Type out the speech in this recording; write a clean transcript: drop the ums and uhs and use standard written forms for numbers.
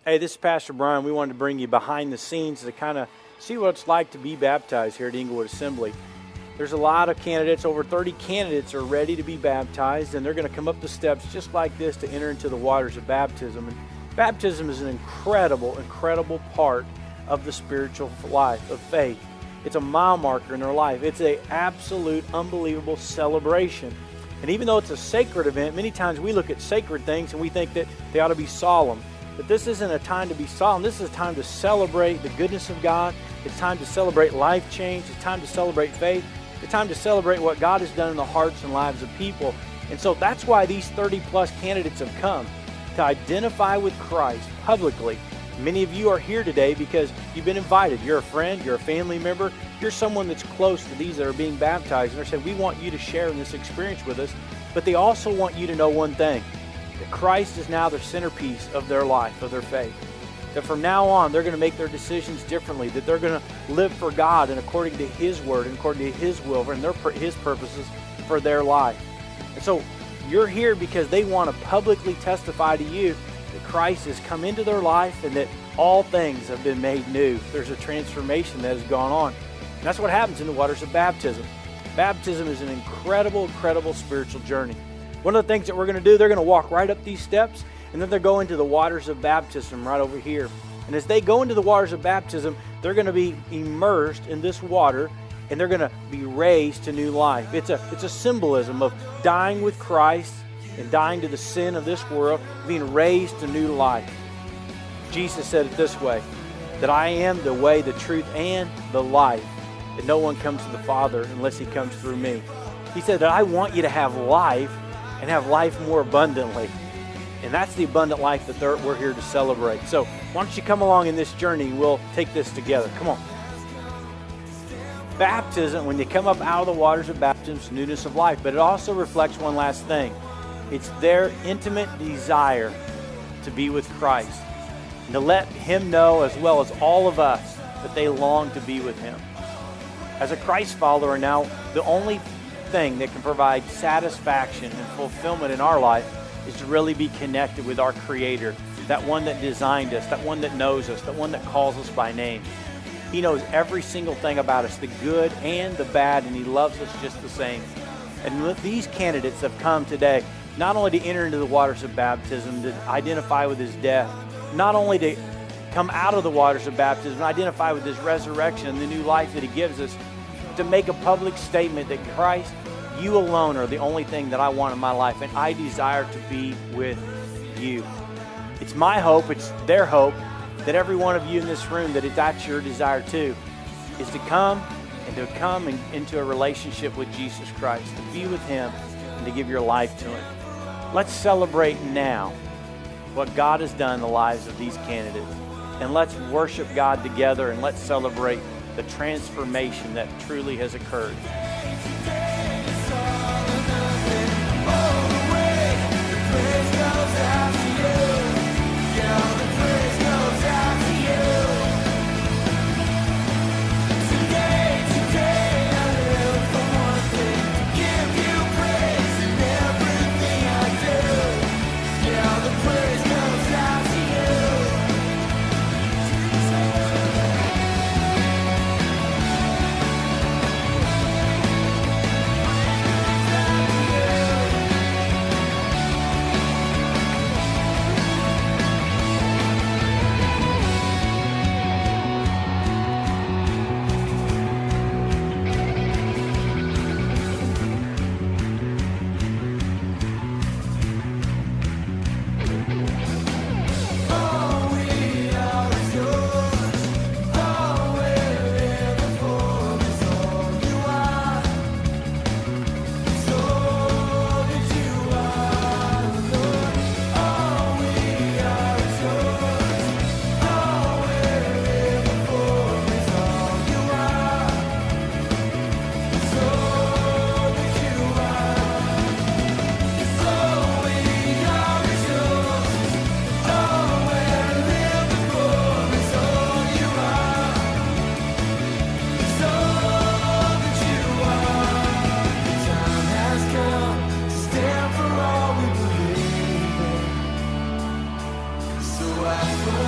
Hey, this is Pastor Brian. We wanted to bring you behind the scenes to kind of see what it's like to be baptized here at Inglewood Assembly. There's a lot of candidates. Over 30 candidates are ready to be baptized, and they're going to come up the steps just like this to enter into the waters of baptism. And baptism is an incredible, incredible part of the spiritual life of faith. It's a mile marker in their life. It's an absolute, unbelievable celebration. And even though it's a sacred event, many times we look at sacred things and we think that they ought to be solemn. But this isn't a time to be solemn. This is a time to celebrate the goodness of God. It's time to celebrate life change. It's time to celebrate faith. It's time to celebrate what God has done in the hearts and lives of people. And so that's why these 30-plus candidates have come, to identify with Christ publicly. Many of you are here today because you've been invited. You're a friend, you're a family member, you're someone that's close to these that are being baptized. And they're saying, we want you to share in this experience with us. But they also want you to know one thing, that Christ is now the centerpiece of their life, of their faith. That from now on, they're going to make their decisions differently, that they're going to live for God and according to His Word and according to His will and His purposes for their life. And so you're here because they want to publicly testify to you that Christ has come into their life and that all things have been made new. There's a transformation that has gone on. And that's what happens in the waters of baptism. Baptism is an incredible, incredible spiritual journey. One of the things that we're going to do, they're going to walk right up these steps, and then they're going into the waters of baptism right over here. And as they go into the waters of baptism, they're going to be immersed in this water, and they're going to be raised to new life. It's a symbolism of dying with Christ and dying to the sin of this world, being raised to new life. Jesus said it this way, that I am the way, the truth, and the life, and no one comes to the Father unless He comes through me. He said that I want you to have life and have life more abundantly. And that's the abundant life that we're here to celebrate. So why don't you come along in this journey? We'll take this together. Come on. Baptism, when you come up out of the waters of baptism, is newness of life. But it also reflects one last thing. It's their intimate desire to be with Christ. And to let Him know, as well as all of us, that they long to be with Him. As a Christ follower now, the only thing that can provide satisfaction and fulfillment in our life is to really be connected with our Creator, that one that designed us, that one that knows us, that one that calls us by name. He knows every single thing about us, the good and the bad, and He loves us just the same. And these candidates have come today, not only to enter into the waters of baptism, to identify with His death, not only to come out of the waters of baptism and identify with His resurrection and the new life that He gives us, to make a public statement that Christ, you alone are the only thing that I want in my life, and I desire to be with you. It's my hope, it's their hope, that every one of you in this room, that that's your desire too, is to come into a relationship with Jesus Christ, to be with Him and to give your life to Him. Let's celebrate now what God has done in the lives of these candidates, and let's worship God together, and let's celebrate the transformation that truly has occurred. I